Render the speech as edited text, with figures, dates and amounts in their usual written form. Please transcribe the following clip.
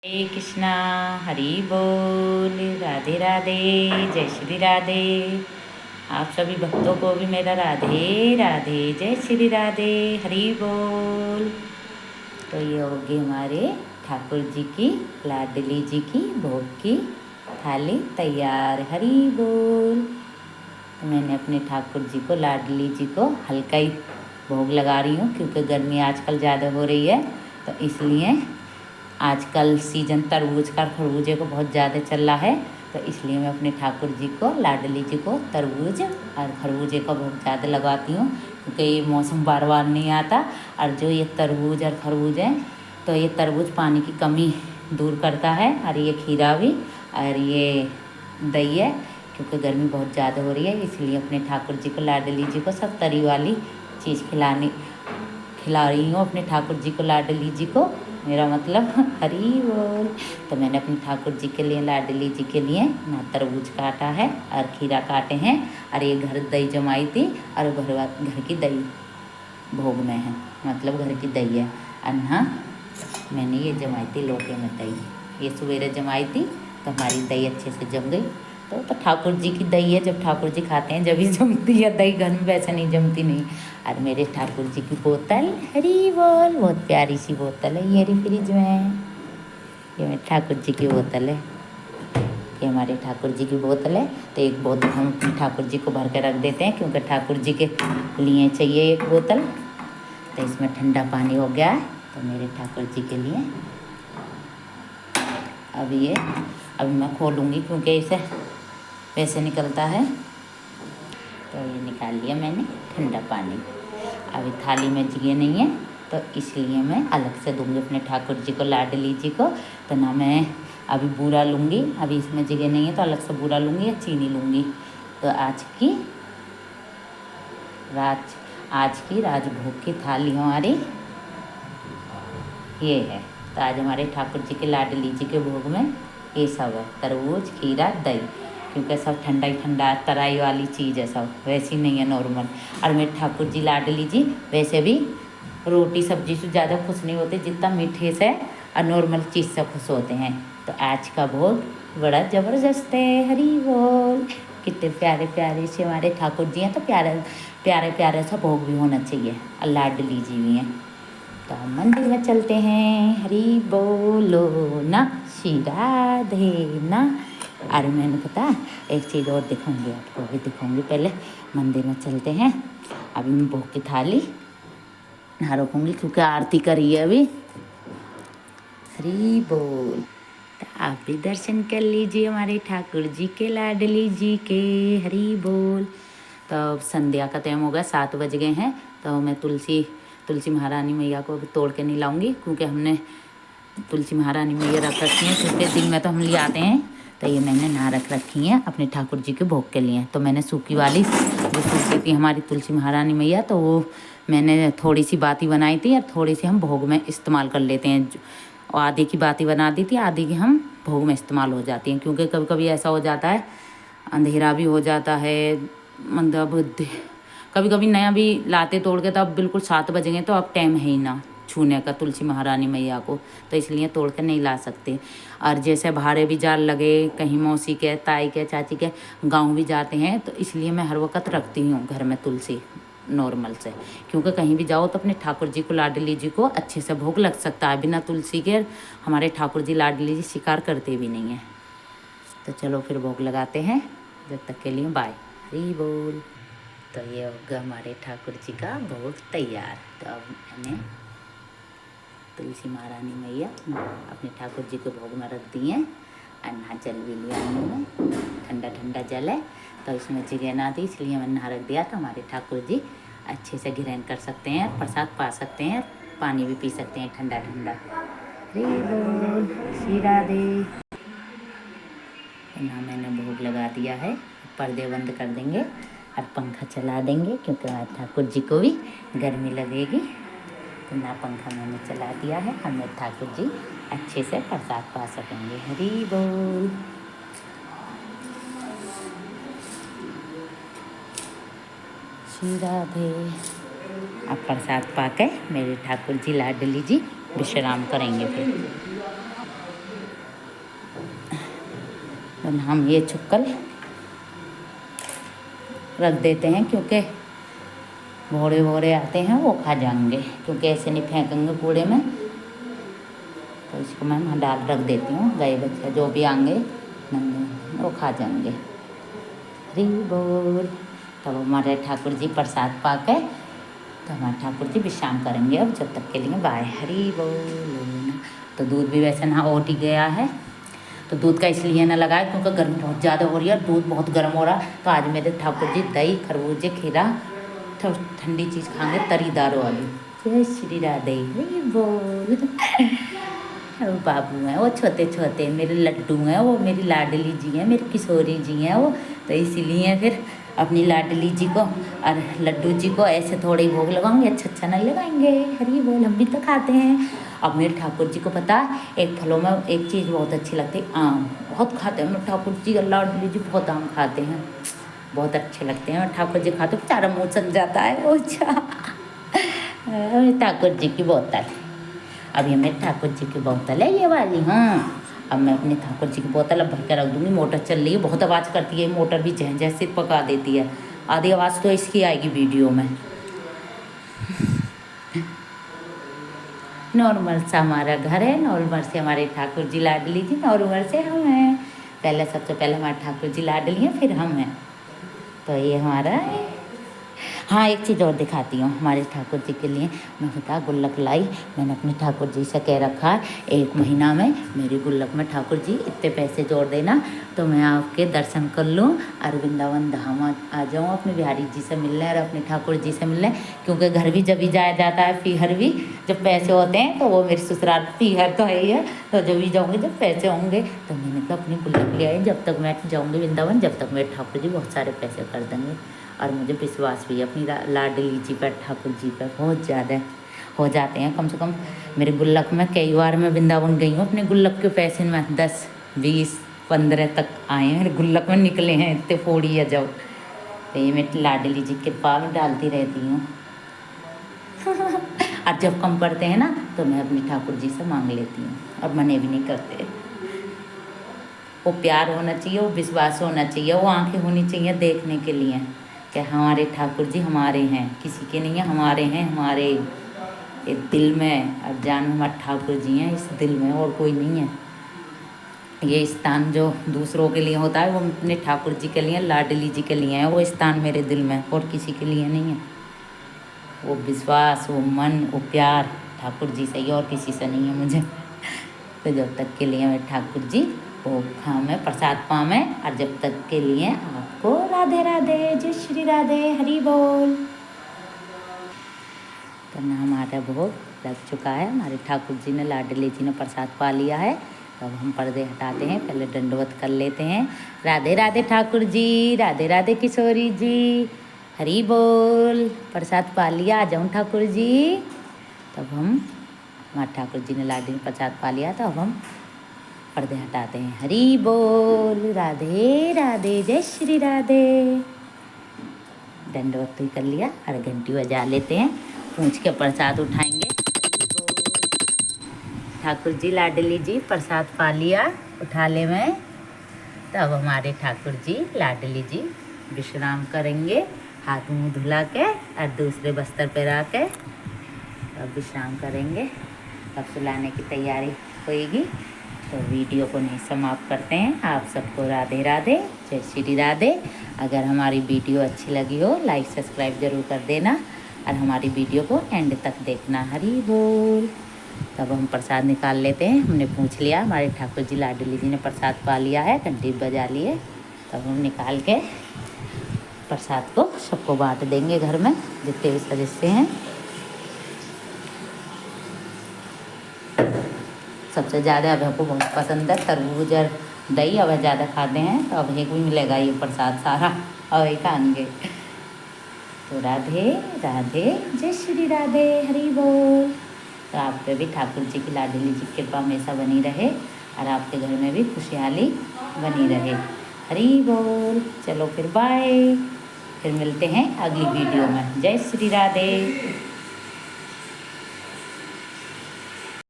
हरे कृष्णा। हरि बोल। राधे राधे। जय श्री राधे। आप सभी भक्तों को भी मेरा राधे राधे, जय श्री राधे, हरि बोल। तो ये होगी हमारे ठाकुर जी की, लाडली जी की भोग की थाली तैयार। हरि बोल। तो मैंने अपने ठाकुर जी को, लाडली जी को हल्का ही भोग लगा रही हूँ, क्योंकि गर्मी आजकल ज़्यादा हो रही है। तो इसलिए आजकल सीजन तरबूज का, खरबूजे को बहुत ज़्यादा चल रहा है। तो इसलिए मैं अपने ठाकुर जी को, लाडली जी को तरबूज और खरबूजे का बहुत ज़्यादा लगाती हूँ, क्योंकि ये मौसम बार बार नहीं आता। और जो ये तरबूज और खरबूज है, तो ये तरबूज पानी की कमी दूर करता है, और ये खीरा भी, और ये दही है, क्योंकि गर्मी बहुत ज़्यादा हो रही है। इसलिए अपने ठाकुर जी को, लाडली जी को सब तरी वाली चीज़ खिला रही हूँ अपने ठाकुर जी को, लाडली जी को, मेरा मतलब हरी बोल। तो मैंने अपने ठाकुर जी के लिए, लाडली जी के लिए ना तरबूज काटा है और खीरा काटे हैं, और ये घर दही जमाई थी, और घर की दही भोग में है, मतलब घर की दही है। अन्ना मैंने ये जमाई थी लोटे में दही, ये सवेरे जमाई थी, तो हमारी दही अच्छे से जम गई। तो ठाकुर जी की दही है, जब ठाकुर जी खाते हैं जब ही जमती है दही, घर में वैसे नहीं जमती नहीं। और मेरे ठाकुर जी की बोतल, हरी बोल, बहुत प्यारी सी बोतल है ये, रही फ्रिज में। ये मेरे ठाकुर जी की बोतल है, ये हमारे ठाकुर जी की बोतल है। तो एक बोतल हम अपने ठाकुर जी को भर के रख देते हैं, क्योंकि ठाकुर जी के लिए चाहिए एक बोतल। तो इसमें ठंडा पानी हो गया है, तो मेरे ठाकुर जी के लिए अभी मैं खोलूँगी, क्योंकि इसे वैसे निकलता है। तो ये निकाल लिया मैंने ठंडा पानी। अभी थाली में जगह नहीं है, तो इसलिए मैं अलग से दूँगी अपने ठाकुर जी को, लाडली जी को। तो ना मैं अभी बूरा लूँगी, अभी इसमें जगह नहीं है, तो अलग से बूरा लूँगी या चीनी लूँगी। तो आज की राजभोग की थाली हमारी ये है। तो आज हमारे ठाकुर जी के, लाडली जी के भोग में ये सब है, तरबूज, खीरा, दही, क्योंकि सब ठंडा ही ठंडा तराई वाली चीज़ है, सब वैसी नहीं है नॉर्मल। और मेरे ठाकुर जी, लाडली जी वैसे भी रोटी सब्जी से ज़्यादा खुश नहीं होते जितना मीठे से और नॉर्मल चीज़ से खुश होते हैं। तो आज का भोग बड़ा ज़बरदस्त है। हरी बोल। कितने प्यारे प्यारे से हमारे ठाकुर जी हैं, तो प्यारे प्यारे प्यारे सा भोग भी होना चाहिए, और लाडली जी भी हैं। तो हम मंदिर में चलते हैं। हरी बोलो ना, श्री राधे ना। अरे मैंने पता एक चीज़ और दिखाऊंगी, आपको भी दिखाऊंगी। पहले मंदिर में चलते हैं। अभी मैं भोग की थाली ना रखूँगी, क्योंकि आरती करी है अभी। हरी बोल। तो आप भी दर्शन कर लीजिए हमारे ठाकुर जी के, लाडली जी के। हरी बोल। तो अब संध्या का टाइम हो गया, 7 बज गए हैं। तो मैं तुलसी महारानी मैया को तोड़ के नहीं लाऊंगी, क्योंकि हमने तुलसी महारानी मैया रख रखी हैं, क्योंकि दिन में तो हम ले आते हैं। तो ये मैंने ना रख रखी हैं अपने ठाकुर जी के भोग के लिए। तो मैंने सूखी वाली, जो सूखी थी हमारी तुलसी महारानी मैया, तो वो मैंने थोड़ी सी बाती बनाई थी, और थोड़ी सी हम भोग में इस्तेमाल कर लेते हैं। और आधी की बाती बना दी थी, आधी की हम भोग में इस्तेमाल हो जाती हैं, क्योंकि कभी कभी ऐसा हो जाता है, अंधेरा भी हो जाता है, मतलब कभी कभी नया भी लाते तोड़ के, तो अब बिल्कुल 7 बजेंगे, तो अब टाइम है ही ना छूने का तुलसी महारानी मैया को। तो इसलिए तोड़ के नहीं ला सकते। और जैसे भाड़े भी जार लगे, कहीं मौसी के, ताई के, चाची के गांव भी जाते हैं, तो इसलिए मैं हर वक्त रखती हूँ घर में तुलसी नॉर्मल से, क्योंकि कहीं भी जाओ तो अपने ठाकुर जी को, लाडली जी को अच्छे से भोग लग सकता है। बिना तुलसी के हमारे ठाकुर जी, लाडली जी शिकार करते भी नहीं हैं। तो चलो फिर भोग लगाते हैं, जब तक के लिए बाय। हरी बोल। तो ये होगा हमारे ठाकुर जी का भोग तैयार। तो अब मैंने तुलसी महारानी मैया अपने ठाकुर जी के भोग में रख दी हैं। अन्ना जल भी लिया हमने, ठंडा ठंडा जल है, तो इसमें जगह ना थी, इसलिए मैंने नहा रख दिया। तो हमारे ठाकुर जी अच्छे से ग्रहण कर सकते हैं, प्रसाद पा सकते हैं, पानी भी पी सकते हैं ठंडा ठंडा। हरी बोल, श्री राधे। ना मैंने भोग लगा दिया है, पर्दे बंद कर देंगे और पंखा चला देंगे, क्योंकि हमारे ठाकुर जी को भी गर्मी लगेगी। तो ना पंखा मैंने चला दिया है, हमें ठाकुर जी अच्छे से प्रसाद पा सकेंगे। हरी बोल। श्री राधे। अब प्रसाद पाके मेरे ठाकुर जी, लाडली जी विश्राम करेंगे फिर। तो हम ये चुक्कल रख देते हैं, क्योंकि घोड़े वोड़े आते हैं वो खा जाएंगे, क्योंकि ऐसे नहीं फेंकेंगे कूड़े में। तो इसको मैं वहाँ डाल रख देती हूँ, गाय बच्चे जो भी आएंगे नंगे वो खा जाएंगे। हरी बोल। तब हमारे ठाकुर जी प्रसाद पा के तो हमारे ठाकुर जी विश्राम करेंगे अब जब तक के लिए। बाय। हरी बोल। तो दूध भी वैसे ना उठ ही गया है, तो दूध का इसलिए ना लगाए क्योंकि गर्मी बहुत ज़्यादा हो रही है, दूध बहुत गर्म हो रहा। तो आज मेरे ठाकुर जी दही खरबूजे खीरा तो ठंडी चीज़ खाएंगे तरीदार वाली। जय श्री राधे। हरी बोल। वो बाबू हैं, वो छोटे छोटे मेरे लड्डू हैं, वो मेरी लाडली जी हैं, मेरी किशोरी जी हैं वो। तो इसीलिए फिर अपनी लाडली जी को और लड्डू जी को ऐसे थोड़े ही भोग लगाएंगे, अच्छा नहीं लगाएंगे। हरी बोल। हम भी तो खाते हैं। अब मेरे ठाकुर जी को पता है एक फलों में एक चीज़ बहुत अच्छी लगती है, आम बहुत खाते हैं मेरे ठाकुर जी। लाडली जी बहुत आम खाते हैं, बहुत अच्छे लगते हैं। ठाकुर जी खाते बेचारा मुँह सन जाता है वो। अच्छा ठाकुर जी की बोतल, अब ये मेरे ठाकुर जी की बोतल है ये वाली। हाँ, अब मैं अपने ठाकुर जी की बोतल अब भर के रख दूँगी। मोटर चल रही है, बहुत आवाज़ करती है मोटर भी, जह सिर पका देती है। आधी आवाज़ तो इसकी आएगी वीडियो में। नॉर्मल सा हमारा घर है, नॉर्मल से हमारे ठाकुर जी लाडली जी, नॉर्मल से हम हैं। पहले सबसे पहले हमारे ठाकुर जी लाडली हैं, फिर हम हैं। तो ये हमारा है। हाँ, एक चीज़ और दिखाती हूँ हमारे ठाकुर जी के लिए। मैं बता गुल्लक लाई, मैंने अपने ठाकुर जी से कह रखा है 1 महीना में मेरी गुल्लक में ठाकुर जी इतने पैसे जोड़ देना तो मैं आपके दर्शन कर लूँ और वृंदावन धाम आ जाऊँ अपने बिहारी जी से मिलने और अपने ठाकुर जी से मिलने। क्योंकि घर भी जब भी जाया जाता है, पीहर भी जब पैसे होते हैं तो वो मेरी ससुराल पीहर तो है ही है, तो जब भी जाऊँगी जब पैसे होंगे तो मैंने कहा अपनी गुल्लक ले आई, जब तक मैं जाऊँगी वृंदावन जब तक मेरे ठाकुर जी बहुत सारे पैसे कर देंगे। और मुझे विश्वास भी है अपनी लाडली जी पर, ठाकुर जी पर बहुत ज़्यादा हो जाते हैं। कम से कम मेरे गुल्लक में कई बार मैं वृंदावन गई हूँ, अपने गुल्लक के पैसे में 10, 20, 15 तक आए हैं मेरे गुल्लक में, निकले हैं इतने फोड़ी है जब। तो ये मेरी लाडली जी के पास में डालती रहती हूँ। और जब कम पड़ते हैं ना तो मैं अपने ठाकुर जी से मांग लेती हूँ और मने भी नहीं करते। वो प्यार होना चाहिए, वो विश्वास होना चाहिए, वो आंखें होनी चाहिए देखने के लिए कि हमारे ठाकुर जी हमारे हैं, किसी के नहीं है, हमारे हैं, हमारे एक दिल में। अब जान हमारे ठाकुर जी हैं इस दिल में, और कोई नहीं है। ये स्थान जो दूसरों के लिए होता है वो अपने ठाकुर जी के लिए, लाडली जी के लिए है वो स्थान मेरे दिल में, और किसी के लिए नहीं है। वो विश्वास, वो मन, वो प्यार ठाकुर जी से ही, और किसी से नहीं है मुझे। तो जब तक के लिए मेरे ठाकुर जी वो खामे प्रसाद पामे, और जब तक के लिए आपको राधे राधे, जय श्री राधे, हरि बोल। तो ना हमारा भोग लग चुका है, हमारे ठाकुर जी ने, लाडली जी ने प्रसाद पा लिया है। तो अब हम पर्दे हटाते हैं, पहले दंडवत कर लेते हैं। राधे राधे ठाकुर जी, राधे राधे किशोरी जी, हरि बोल। प्रसाद पा लिया, आ जाऊँ ठाकुर जी। तब हम, हमारे ठाकुर जी ने, लाडली ने प्रसाद पा लिया, तो अब हम पर्दे हटाते हैं। हरि बोल। राधे राधे, जय श्री राधे। दंडवत तो कर लिया, और घंटी बजा लेते हैं, पूछ के प्रसाद उठाएंगे। ठाकुर जी लाडली जी प्रसाद पा लिया, उठा ले में। तब हमारे ठाकुर जी लाडली जी विश्राम करेंगे, हाथ मुँह धुला के और दूसरे बस्तर पे रह के तब विश्राम करेंगे। तब सुलाने की तैयारी होएगी। तो वीडियो को नहीं समाप्त करते हैं। आप सबको राधे राधे, जय श्री राधे। अगर हमारी वीडियो अच्छी लगी हो लाइक सब्सक्राइब जरूर कर देना, और हमारी वीडियो को एंड तक देखना। हरि बोल। तब हम प्रसाद निकाल लेते हैं। हमने पूछ लिया, हमारे ठाकुर जी लाडली जी ने प्रसाद पा लिया है, घंटी बजा लिए। तब हम निकाल के प्रसाद को सबको बांट देंगे, घर में जितने भी सदस्य हैं। सबसे ज़्यादा अब हमको बहुत पसंद है तरबूज और दही, अब ज़्यादा खाते हैं, तो अब एक भी मिलेगा ये प्रसाद सारा, अब एक खाएंगे। तो राधे राधे, जय श्री राधे, हरि बोल। तो आप पे भी ठाकुर जी की, लाडली जी की कृपा हमेशा बनी रहे, और आपके घर में भी खुशहाली बनी रहे। हरि बोल। चलो फिर बाय, फिर मिलते हैं अगली वीडियो में। जय श्री राधे।